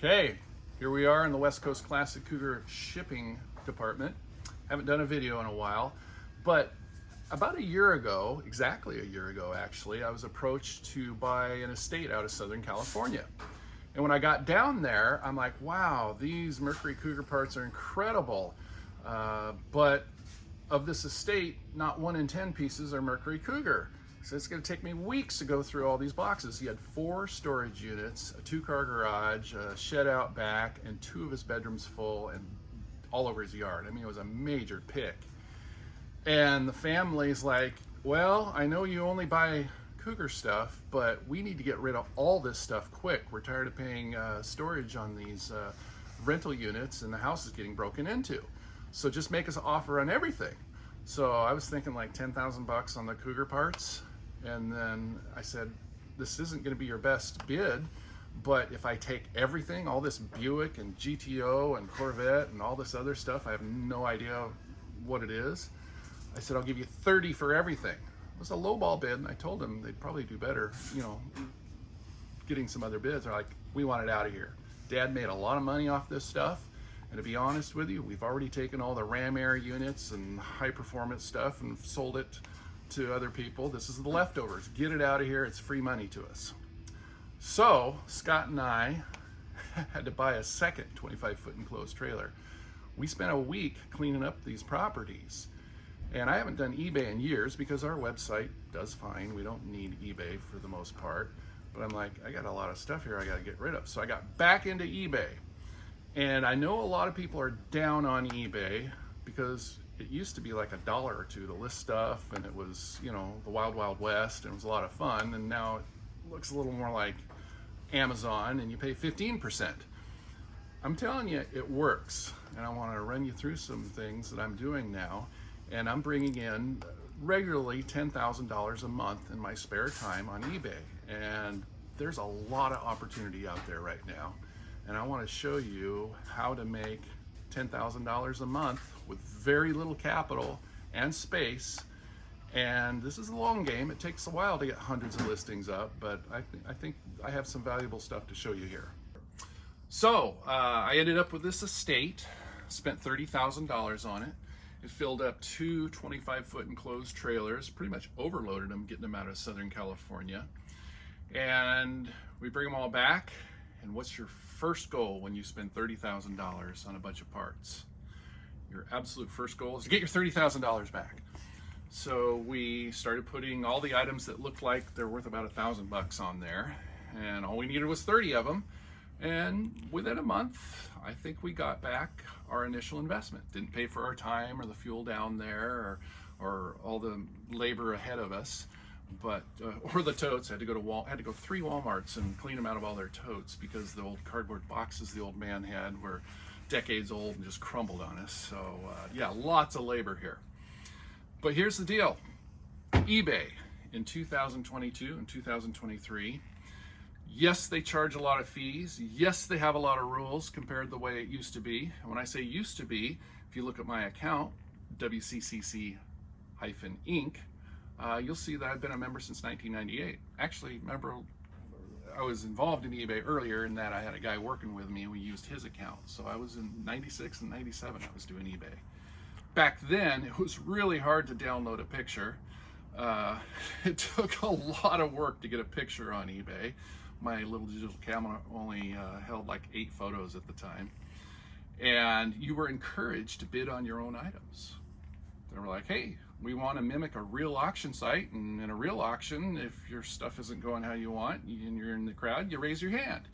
Okay, here we are in the West Coast Classic Cougar shipping department. Haven't done a video in a while, but about a year ago, exactly a year ago actually, I was approached to buy an estate out of Southern California. And when I got down there, I'm like, wow, these Mercury Cougar parts are incredible. But of this estate, not 1 in 10 pieces are Mercury Cougar. So it's going to take me weeks to go through all these boxes. He had 4 storage units, a 2-car garage, a shed out back, and 2 of his bedrooms full and all over his yard. I mean, it was a major pick. And the family's like, well, I know you only buy Cougar stuff, but we need to get rid of all this stuff quick. We're tired of paying storage on these rental units, and the house is getting broken into. So just make us an offer on everything. So I was thinking like 10,000 bucks on the Cougar parts. And then I said, this isn't going to be your best bid, but if I take everything, all this Buick and GTO and Corvette and all this other stuff, I have no idea what it is. I said, I'll give you 30 for everything. It was a lowball bid, and I told them they'd probably do better, you know, getting some other bids. They're like, we want it out of here. Dad made a lot of money off this stuff. And to be honest with you, we've already taken all the Ram Air units and high performance stuff and sold it to other people. This is the leftovers. Get it out of here. It's free money to us. So Scott and I had to buy a second 25-foot enclosed trailer. We spent a week cleaning up these properties. And I haven't done eBay in years because our website does fine. We don't need eBay for the most part. But I'm like, I got a lot of stuff here I got to get rid of. So I got back into eBay. And I know a lot of people are down on eBay because it used to be like $1 or $2 to list stuff, and it was, you know, the wild, wild west, and it was a lot of fun. And now it looks a little more like Amazon, and you pay 15%. I'm telling you, it works. And I want to run you through some things that I'm doing now. And I'm bringing in regularly $10,000 a month in my spare time on eBay. And there's a lot of opportunity out there right now. And I want to show you how to make $10,000 a month with very little capital and space. And this is a long game. It takes a while to get hundreds of listings up, but I think I have some valuable stuff to show you here. So I ended up with this estate, spent $30,000 on it. It filled up 2 25-foot enclosed trailers, pretty much overloaded them, getting them out of Southern California. And we bring them all back. And what's your first goal when you spend $30,000 on a bunch of parts? Your absolute first goal is to get your $30,000 back. So we started putting all the items that looked like they're worth about $1,000 on there, and all we needed was 30 of them. And within a month, I think we got back our initial investment. Didn't pay for our time or the fuel down there or all the labor ahead of us. But or the totes. Had to go 3 Walmarts and clean them out of all their totes because the old cardboard boxes the old man had were decades old and just crumbled on us. So yeah, lots of labor here. But here's the deal: eBay in 2022 and 2023. Yes, they charge a lot of fees. Yes, they have a lot of rules compared to the way it used to be. And when I say used to be, if you look at my account, WCCC-Inc. You'll see that I've been a member since 1998. Actually, remember, I was involved in eBay earlier in that I had a guy working with me and we used his account. So I was in 96 and 97, I was doing eBay. Back then, it was really hard to download a picture. It took a lot of work to get a picture on eBay. My little digital camera only held like 8 photos at the time. And you were encouraged to bid on your own items. They were like, hey, we want to mimic a real auction site, and in a real auction, if your stuff isn't going how you want and you're in the crowd, you raise your hand.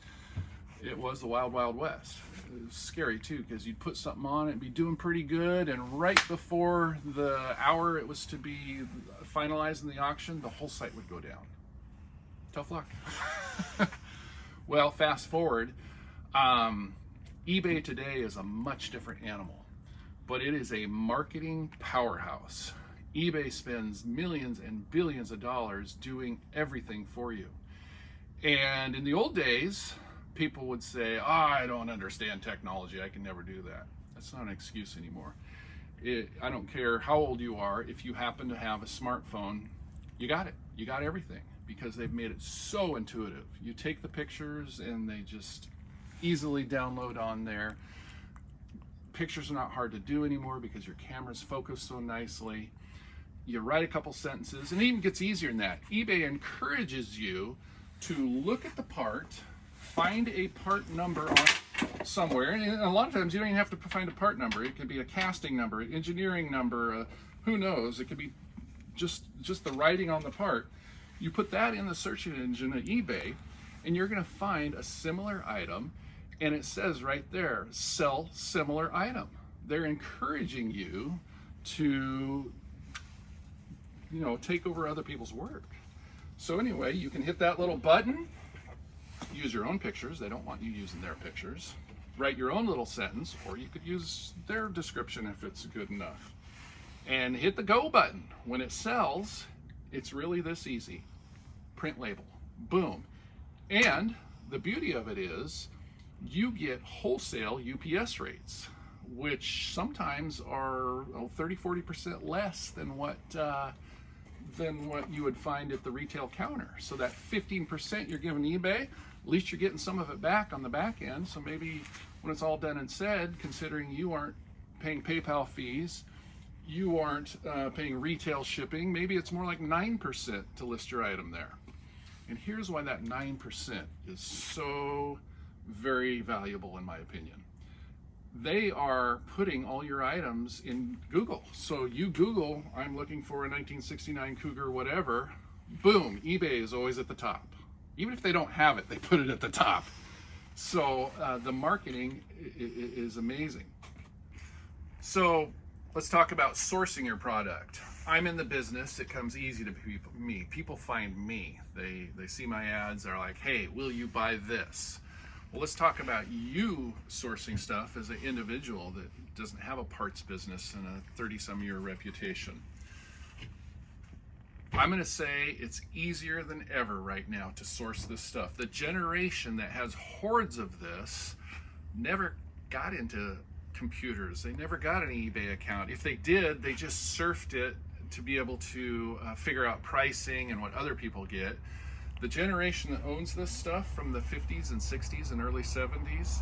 It was the wild, wild west. It was scary too, because you'd put something on it and be doing pretty good, and right before the hour it was to be finalized in the auction, the whole site would go down. Tough luck. Well, fast forward, eBay today is a much different animal, but it is a marketing powerhouse. eBay spends millions and billions of dollars doing everything for you. And in the old days, people would say, I don't understand technology, I can never do that. That's not an excuse anymore. I don't care how old you are, if you happen to have a smartphone, you got it. You got everything, because they've made it so intuitive. You take the pictures and they just easily download on there. Pictures are not hard to do anymore because your camera's focused so nicely. You write a couple sentences, and it even gets easier than that. eBay encourages you to look at the part, find a part number on somewhere, and a lot of times you don't even have to find a part number. It could be a casting number, an engineering number, who knows. It could be just the writing on the part. You put that in the search engine at eBay, and you're going to find a similar item, and it says right there, sell similar item. They're encouraging you to, take over other people's work. So anyway, you can hit that little button, use your own pictures. They don't want you using their pictures. Write your own little sentence, or you could use their description if it's good enough. And hit the go button. When it sells, it's really this easy. Print label, boom. And the beauty of it is you get wholesale UPS rates, which sometimes are 30-40% less than what you would find at the retail counter. So that 15% you're giving eBay, at least you're getting some of it back on the back end. So maybe when it's all done and said, considering you aren't paying PayPal fees, you aren't paying retail shipping, maybe it's more like 9% to list your item there. And here's why that 9% is so very valuable in my opinion. They are putting all your items in Google. So you Google, I'm looking for a 1969 Cougar, whatever, boom, eBay is always at the top. Even if they don't have it, they put it at the top. So the marketing is amazing. So let's talk about sourcing your product. I'm in the business, it comes easy to me. People find me. They see my ads, they're like, hey, will you buy this? Well, let's talk about you sourcing stuff as an individual that doesn't have a parts business and a 30-some year reputation. I'm going to say it's easier than ever right now to source this stuff. The generation that has hordes of this never got into computers. They never got an eBay account. If they did, they just surfed it to be able to figure out pricing and what other people get. The generation that owns this stuff from the 50s and 60s and early 70s,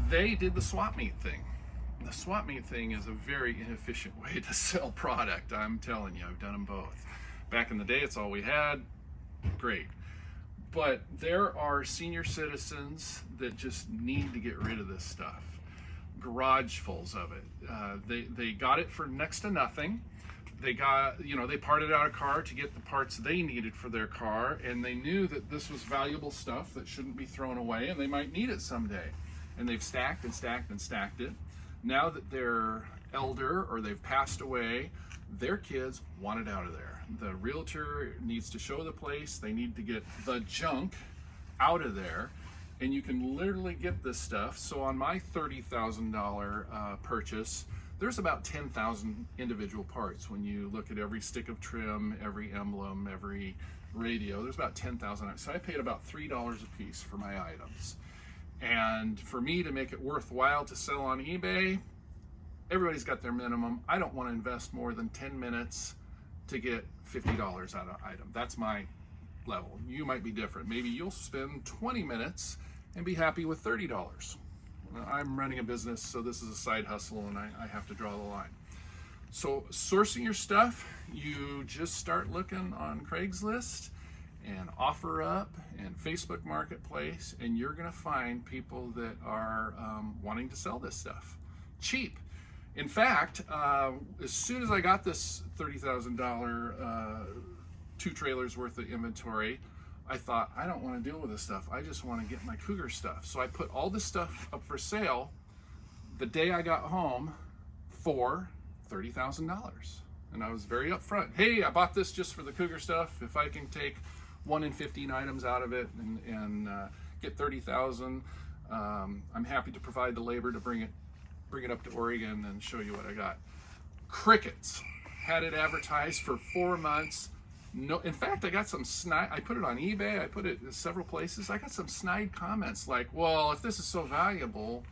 they did the swap meet thing. The swap meet thing is a very inefficient way to sell product. I'm telling you, I've done them both. Back in the day, it's all we had. Great. But there are senior citizens that just need to get rid of this stuff. Garage fulls of it. They got it for next to nothing. They parted out a car to get the parts they needed for their car, and they knew that this was valuable stuff that shouldn't be thrown away, and they might need it someday. And they've stacked and stacked and stacked it. Now that they're elder or they've passed away, their kids want it out of there. The realtor needs to show the place. They need to get the junk out of there, and you can literally get this stuff. So on my $30,000 purchase, there's about 10,000 individual parts. When you look at every stick of trim, every emblem, every radio, there's about 10,000. So I paid about $3 a piece for my items. And for me to make it worthwhile to sell on eBay, everybody's got their minimum. I don't want to invest more than 10 minutes to get $50 out of an item. That's my level. You might be different. Maybe you'll spend 20 minutes and be happy with $30. I'm running a business, so this is a side hustle, and I have to draw the line. So sourcing your stuff, you just start looking on Craigslist and OfferUp and Facebook Marketplace, and you're going to find people that are wanting to sell this stuff cheap. In fact, as soon as I got this $30,000 2 trailers worth of inventory, I thought, I don't want to deal with this stuff. I just want to get my Cougar stuff. So I put all this stuff up for sale the day I got home for $30,000. And I was very upfront. Hey, I bought this just for the Cougar stuff. If I can take 1 in 15 items out of it and get $30,000, I'm happy to provide the labor to bring it up to Oregon and show you what I got. Crickets. Had it advertised for 4 months. No, in fact, I got some snide. I put it on eBay. I put it in several places. I got some snide comments like, well, if this is so valuable,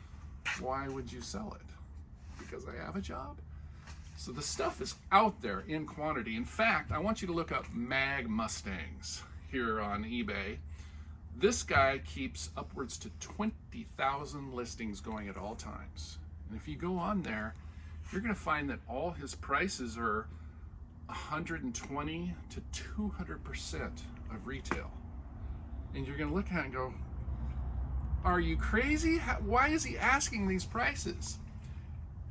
why would you sell it? Because I have a job? So the stuff is out there in quantity. In fact, I want you to look up Mag Mustangs here on eBay. This guy keeps upwards to 20,000 listings going at all times. And if you go on there, you're going to find that all his prices are 120 to 200% of retail. And you're going to look at it and go, are you crazy? Why is he asking these prices?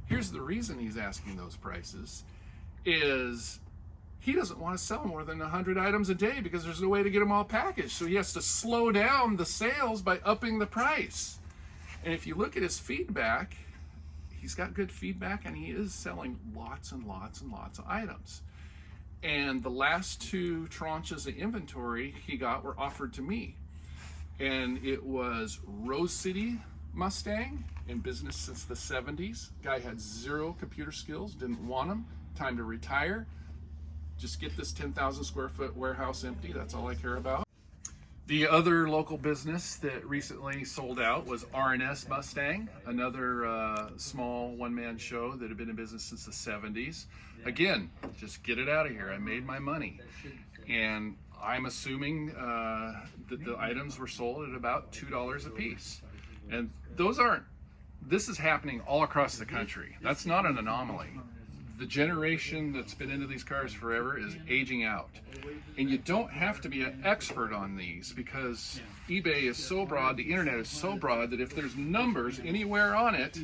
Here's the reason he's asking those prices is he doesn't want to sell more than 100 items a day because there's no way to get them all packaged. So he has to slow down the sales by upping the price. And if you look at his feedback, he's got good feedback and he is selling lots and lots and lots of items. And the last 2 tranches of inventory he got were offered to me. And it was Rose City Mustang, in business since the 70s. Guy had 0 computer skills, didn't want them, time to retire. Just get this 10,000 square foot warehouse empty, that's all I care about. The other local business that recently sold out was R&S Mustang, another small one-man show that had been in business since the 70s. Again, just get it out of here, I made my money. And I'm assuming that the items were sold at about $2 a piece. And this is happening all across the country. That's not an anomaly. The generation that's been into these cars forever is aging out. And you don't have to be an expert on these because eBay is so broad, the internet is so broad that if there's numbers anywhere on it,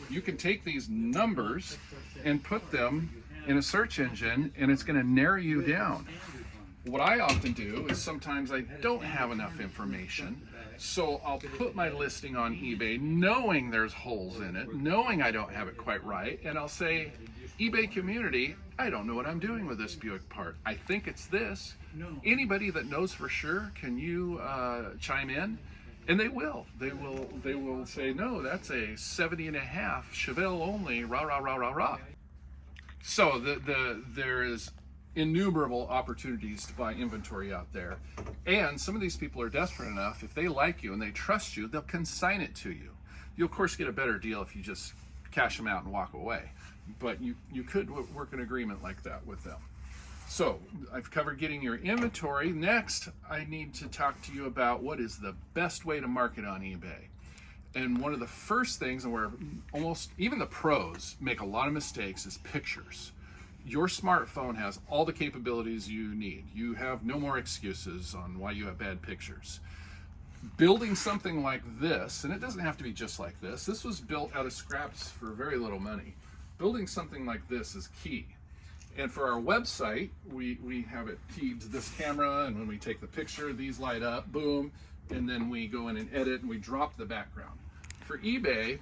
you can take these numbers and put them in a search engine and it's going to narrow you down. What I often do is sometimes I don't have enough information, so I'll put my listing on eBay knowing there's holes in it, knowing I don't have it quite right, and I'll say, eBay community, I don't know what I'm doing with this Buick part. I think it's this. Anybody that knows for sure, can you chime in? And they will. They will say, no, that's a 70 and a half, Chevelle only, rah, rah, rah, rah, rah. So there is innumerable opportunities to buy inventory out there. And some of these people are desperate enough, if they like you and they trust you, they'll consign it to you. You'll of course get a better deal if you just cash them out and walk away. But you could work an agreement like that with them. So I've covered getting your inventory. Next, I need to talk to you about what is the best way to market on eBay. And one of the first things, and where almost even the pros make a lot of mistakes, is pictures. Your smartphone has all the capabilities you need. You have no more excuses on why you have bad pictures. Building something like this, and it doesn't have to be just like this. This was built out of scraps for very little money. Building something like this is key. And for our website, we have it keyed to this camera, and when we take the picture, these light up, boom, and then we go in and edit and we drop the background. For eBay,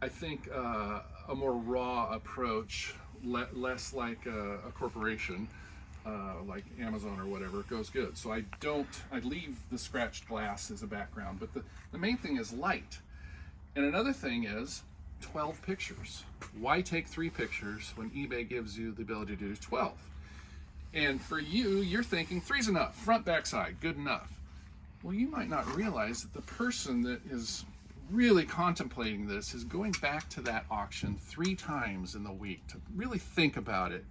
I think a more raw approach, less like a corporation, like Amazon or whatever, goes good. So I leave the scratched glass as a background, but the main thing is light. And another thing is 12 pictures. Why take 3 pictures when eBay gives you the ability to do 12? And for you, you're thinking 3's enough, front, back, side, good enough. Well, you might not realize that the person that is really contemplating this is going back to that auction 3 times in the week to really think about it.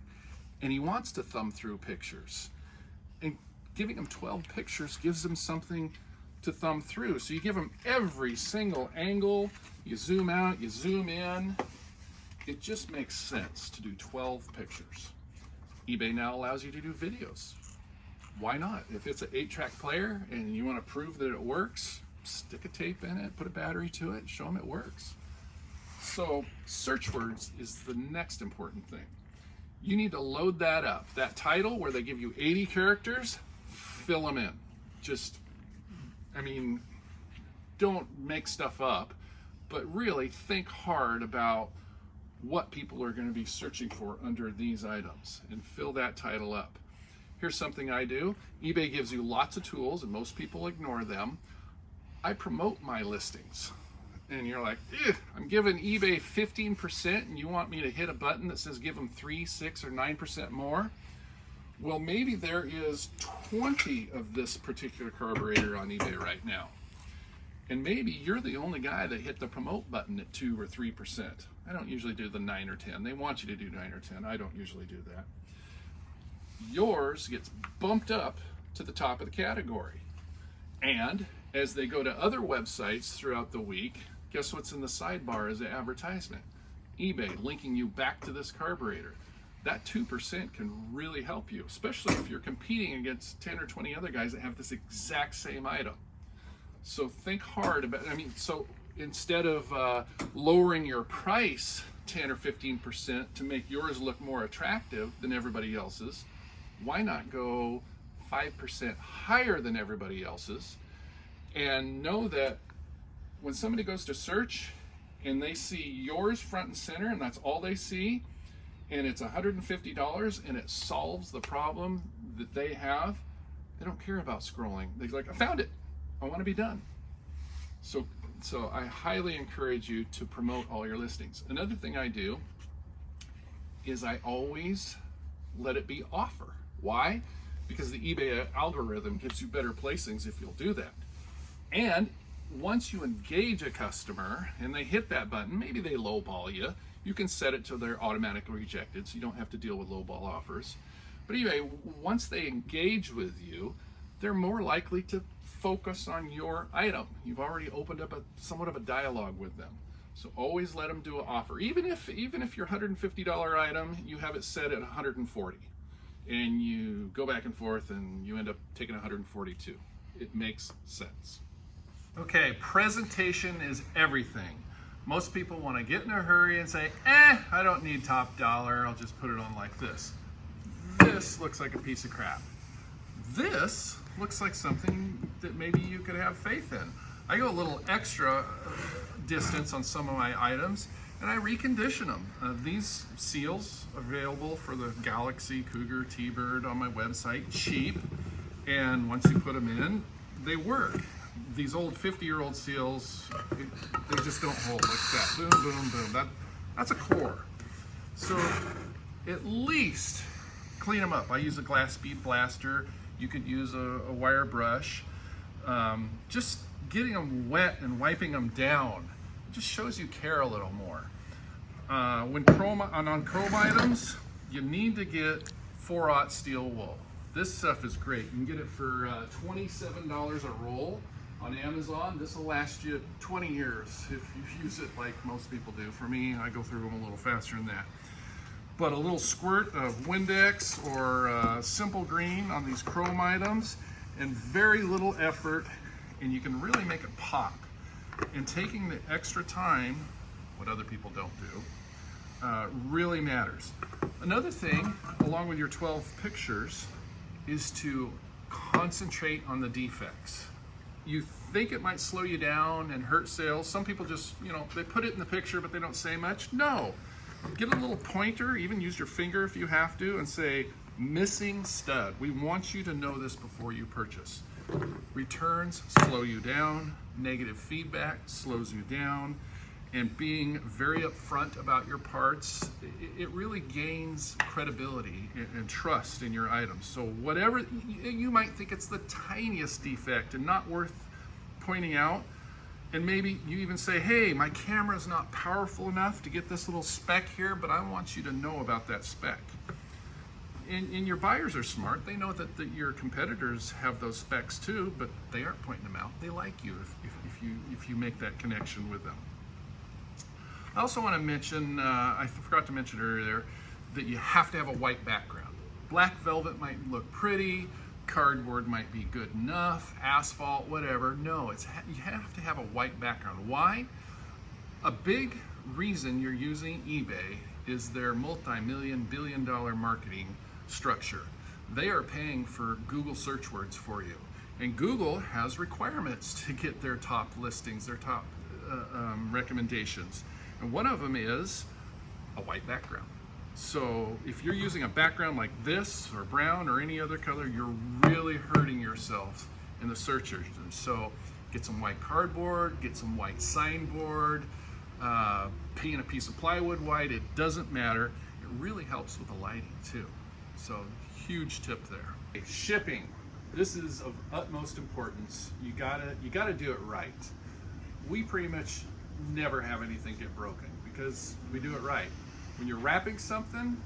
And he wants to thumb through pictures. And giving him 12 pictures gives him something to thumb through. So you give him every single angle, you zoom out, you zoom in. It just makes sense to do 12 pictures. eBay now allows you to do videos. Why not? If it's an 8-track player and you want to prove that it works, stick a tape in it, put a battery to it, show them it works. So search words is the next important thing. You need to load that up. That title where they give you 80 characters, fill them in. Don't make stuff up, but really think hard about what people are going to be searching for under these items and fill that title up. Here's something I do. eBay gives you lots of tools and most people ignore them. I promote my listings. And you're like, I'm giving eBay 15% and you want me to hit a button that says give them 3, 6, or 9% more? Well, maybe there is 20 of this particular carburetor on eBay right now. And maybe you're the only guy that hit the promote button at 2 or 3%. I don't usually do the 9 or 10. They want you to do 9 or 10. I don't usually do that. Yours gets bumped up to the top of the category. And As they go to other websites throughout the week, guess what's in the sidebar as an advertisement? eBay linking you back to this carburetor. That 2% can really help you, especially if you're competing against 10 or 20 other guys that have this exact same item. So think hard about, so instead of lowering your price 10 or 15% to make yours look more attractive than everybody else's, why not go 5% higher than everybody else's, and know that when somebody goes to search and they see yours front and center and that's all they see, and it's $150 and it solves the problem that they have, they don't care about scrolling. They're like, I found it, I want to be done. So I highly encourage you to promote all your listings. Another thing I do is I always let it be offer. Why? Because the eBay algorithm gives you better placings if you'll do that. And once you engage a customer and they hit that button, maybe they lowball you, you can set it to they're automatically rejected, so you don't have to deal with lowball offers. But anyway, once they engage with you, they're more likely to focus on your item. You've already opened up somewhat of a dialogue with them. So always let them do an offer. Even if your $150 item, you have it set at $140, and you go back and forth and you end up taking $142. It makes sense. Okay, presentation is everything. Most people want to get in a hurry and say, I don't need top dollar, I'll just put it on like this. This looks like a piece of crap. This looks like something that maybe you could have faith in. I go a little extra distance on some of my items and I recondition them. These seals available for the Galaxy, Cougar, T-Bird on my website, cheap. And once you put them in, they work. These old 50-year-old seals, they just don't hold like that. Boom, boom, boom. That's a core. So at least clean them up. I use a glass bead blaster. You could use a wire brush. Just getting them wet and wiping them down just shows you care a little more. On chrome items, you need to get 4/0 steel wool. This stuff is great. You can get it for $27 a roll on Amazon. This will last you 20 years if you use it like most people do. For me, I go through them a little faster than that. But a little squirt of Windex or Simple Green on these chrome items, and very little effort, and you can really make it pop. And taking the extra time, what other people don't do, really matters. Another thing, along with your 12 pictures, is to concentrate on the defects. You think it might slow you down and hurt sales. Some people just, they put it in the picture, but they don't say much. No, get a little pointer, even use your finger if you have to, and say, missing stud. We want you to know this before you purchase. Returns slow you down, negative feedback slows you down, and being very upfront about your parts, it really gains credibility and trust in your items. So whatever, you might think it's the tiniest defect and not worth pointing out, and maybe you even say, hey, my camera's not powerful enough to get this little speck here, but I want you to know about that speck. And your buyers are smart. They know that your competitors have those specs too, but they aren't pointing them out. They like you if you make that connection with them. I also want to mention, I forgot to mention earlier, that you have to have a white background. Black velvet might look pretty, cardboard might be good enough, asphalt, whatever. No, you have to have a white background. Why? A big reason you're using eBay is their multi-million, billion-dollar marketing structure. They are paying for Google search words for you. And Google has requirements to get their top listings, their top recommendations. And one of them is a white background. So if you're using a background like this or brown or any other color, you're really hurting yourself in the search engine. So get some white cardboard, get some white signboard, paint a piece of plywood white, it doesn't matter. It really helps with the lighting too. So huge tip there. Shipping, this is of utmost importance. You gotta do it right. We pretty much never have anything get broken because we do it right. When you're wrapping something,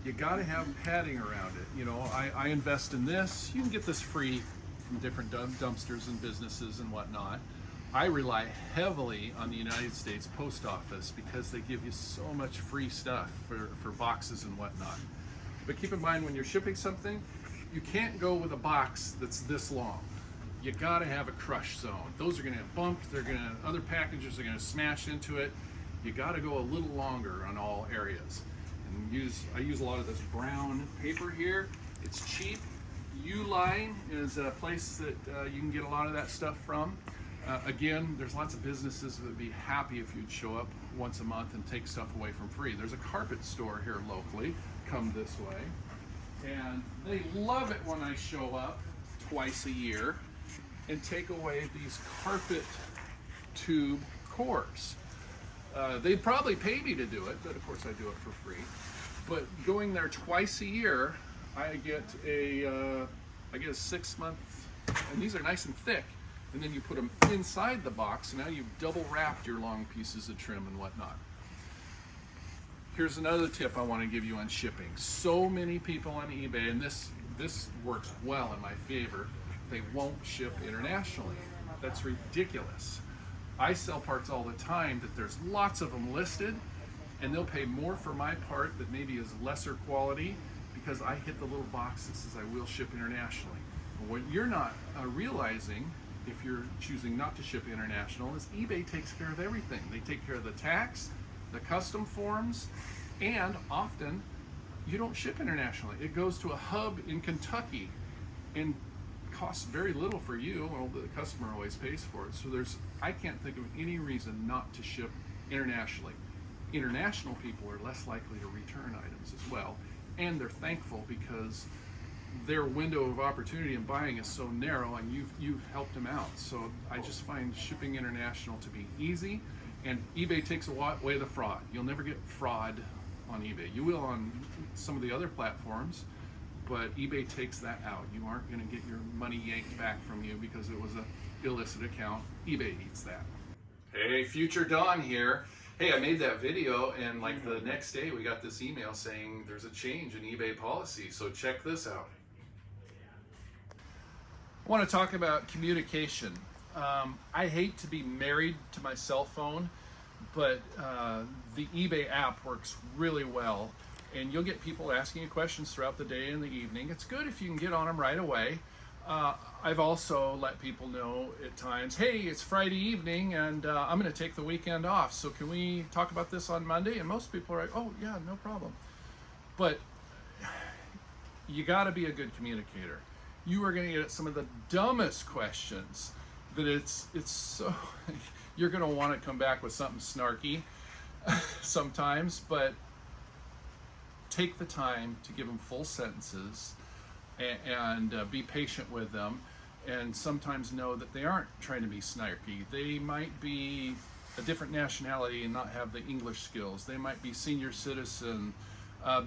you gotta have padding around it. I invest in this. You can get this free from different dumpsters and businesses and whatnot. I rely heavily on the United States Post Office because they give you so much free stuff for boxes and whatnot. But keep in mind, when you're shipping something, you can't go with a box that's this long. You gotta have a crush zone. Those are gonna get bumped, other packages are gonna smash into it. You gotta go a little longer on all areas. And I use a lot of this brown paper here. It's cheap. Uline is a place that you can get a lot of that stuff from. Again, there's lots of businesses that would be happy if you'd show up once a month and take stuff away from free. There's a carpet store here locally, come this way, and they love it when I show up twice a year and take away these carpet tube cores. They'd probably pay me to do it, but of course I do it for free. But going there twice a year, I get a 6-month, and these are nice and thick. And then you put them inside the box, and now you've double wrapped your long pieces of trim and whatnot. Here's another tip I want to give you on shipping. So many people on eBay, and this works well in my favor, they won't ship internationally. That's ridiculous. I sell parts all the time that there's lots of them listed, and they'll pay more for my part that maybe is lesser quality because I hit the little box that says I will ship internationally. But what you're not realizing, if you're choosing not to ship international, is eBay takes care of everything. They take care of the tax, the custom forms, and often you don't ship internationally. It goes to a hub in Kentucky and costs very little for you. Well, the customer always pays for it. So I can't think of any reason not to ship internationally. International people are less likely to return items as well, and they're thankful because their window of opportunity in buying is so narrow, and you've helped them out. So I just find shipping international to be easy, and eBay takes away the fraud. You'll never get fraud on eBay. You will on some of the other platforms, but eBay takes that out. You aren't going to get your money yanked back from you because it was an illicit account. eBay eats that. Hey, Future Don here. Hey, I made that video, and like the next day we got this email saying there's a change in eBay policy, so check this out. I want to talk about communication. I hate to be married to my cell phone, but the eBay app works really well, and you'll get people asking you questions throughout the day and the evening. It's good if you can get on them right away. I've also let people know at times, hey, it's Friday evening and I'm going to take the weekend off, so can we talk about this on Monday? And most people are like, oh yeah, no problem. But you got to be a good communicator. You are going to get some of the dumbest questions that it's so you're going to want to come back with something snarky sometimes, but take the time to give them full sentences and be patient with them, and sometimes know that they aren't trying to be snarky. They might be a different nationality and not have the English skills. They might be senior citizen.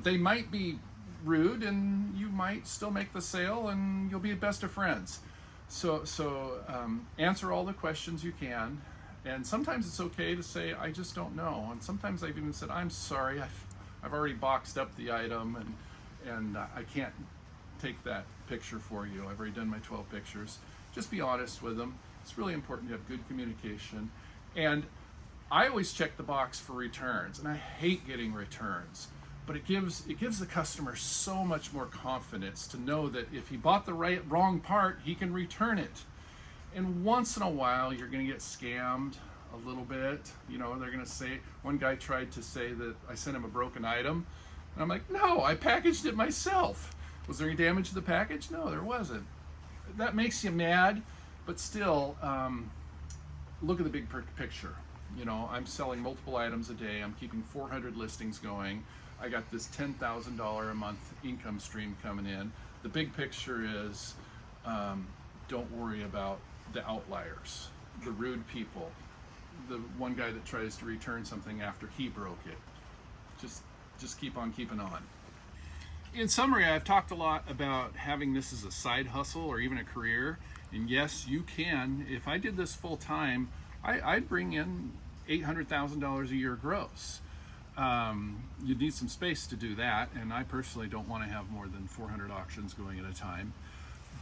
They might be rude, and you might still make the sale and you'll be best of friends. So answer all the questions you can, and sometimes it's okay to say I just don't know, and sometimes I've even said I'm sorry, I've already boxed up the item and I can't take that picture for you. I've already done my 12 pictures. Just be honest with them. It's really important to have good communication, and I always check the box for returns, and I hate getting returns. But it gives the customer so much more confidence to know that if he bought the wrong part, he can return it. And once in a while, you're going to get scammed a little bit. You know, they're going to say, one guy tried to say that I sent him a broken item. And I'm like, no, I packaged it myself. Was there any damage to the package? No, there wasn't. That makes you mad, but still, look at the big picture. You know, I'm selling multiple items a day. I'm keeping 400 listings going. I got this $10,000 a month income stream coming in. The big picture is don't worry about the outliers, the rude people, the one guy that tries to return something after he broke it. Just keep on keeping on. In summary, I've talked a lot about having this as a side hustle or even a career. And yes, you can. If I did this full time, I'd bring in $800,000 a year gross. You'd need some space to do that, and I personally don't want to have more than 400 auctions going at a time.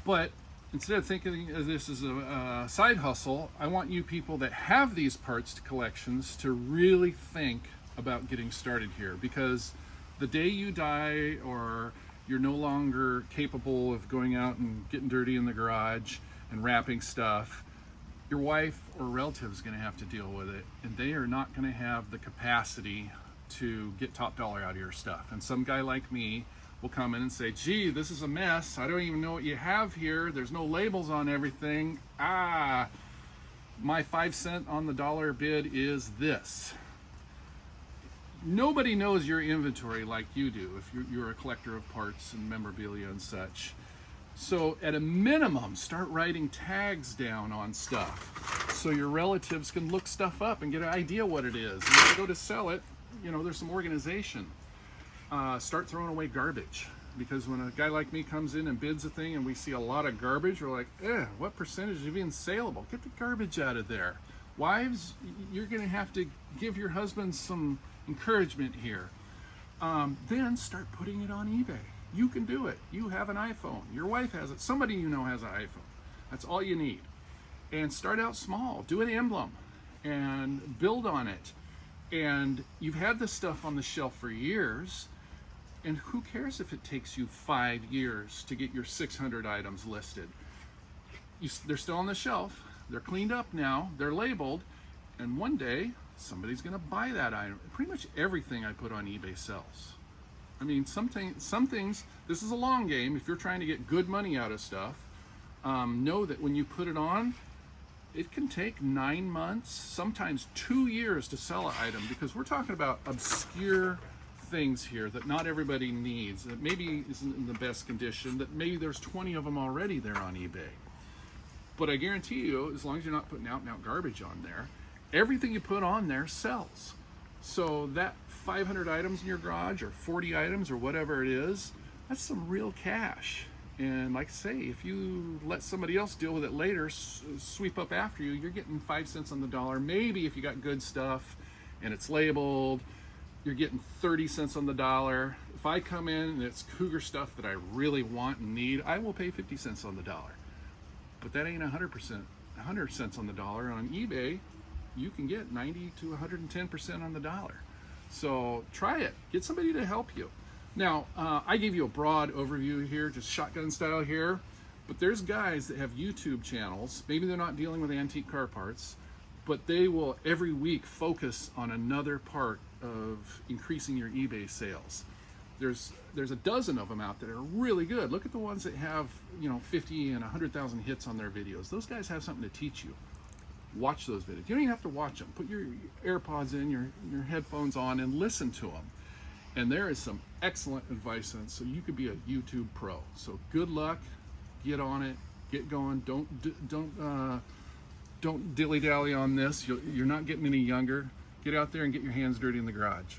But instead of thinking of this as a side hustle, I want you people that have these parts collections to really think about getting started here, because the day you die or you're no longer capable of going out and getting dirty in the garage and wrapping stuff, your wife or relative is going to have to deal with it, and they are not going to have the capacity to get top dollar out of your stuff. And some guy like me will come in and say, gee, this is a mess. I don't even know what you have here. There's no labels on everything. My 5 cent on the dollar bid is this. Nobody knows your inventory like you do if you're a collector of parts and memorabilia and such. So at a minimum, start writing tags down on stuff so your relatives can look stuff up and get an idea what it is. And if you go to sell it, there's some organization. Start throwing away garbage, because when a guy like me comes in and bids a thing and we see a lot of garbage, we're like, what percentage is even saleable? Get the garbage out of there. Wives, you're going to have to give your husband some encouragement here. Then start putting it on eBay. You can do it. You have an iPhone. Your wife has it. Somebody you know has an iPhone. That's all you need. And start out small. Do an emblem and build on it. And you've had this stuff on the shelf for years. And who cares if it takes you 5 years to get your 600 items listed? They're still on the shelf. They're cleaned up now. They're labeled. And one day, somebody's going to buy that item. Pretty much everything I put on eBay sells. I mean, some things, this is a long game. If you're trying to get good money out of stuff, know that when you put it on, it can take 9 months, sometimes 2 years to sell an item, because we're talking about obscure things here that not everybody needs, that maybe isn't in the best condition, that maybe there's 20 of them already there on eBay. But I guarantee you, as long as you're not putting out and out garbage on there, everything you put on there sells. So that 500 items in your garage, or 40 items, or whatever it is, that's some real cash. And like I say, if you let somebody else deal with it later, sweep up after you, you're getting 5 cents on the dollar. Maybe if you got good stuff and it's labeled, you're getting 30 cents on the dollar. If I come in and it's Cougar stuff that I really want and need, I will pay 50 cents on the dollar. But that ain't 100 cents on the dollar. On eBay, you can get 90 to 110% on the dollar. So try it. Get somebody to help you. Now, I gave you a broad overview here, just shotgun style here, but there's guys that have YouTube channels. Maybe they're not dealing with antique car parts, but they will every week focus on another part of increasing your eBay sales. There's a dozen of them out that are really good. Look at the ones that have 50 and 100,000 hits on their videos. Those guys have something to teach you. Watch those videos. You don't even have to watch them. Put your AirPods in, your headphones on, and listen to them. And there is some excellent advice in it, so you could be a YouTube pro. So good luck. Get on it. Get going. Don't dilly-dally on this. You're not getting any younger. Get out there and get your hands dirty in the garage.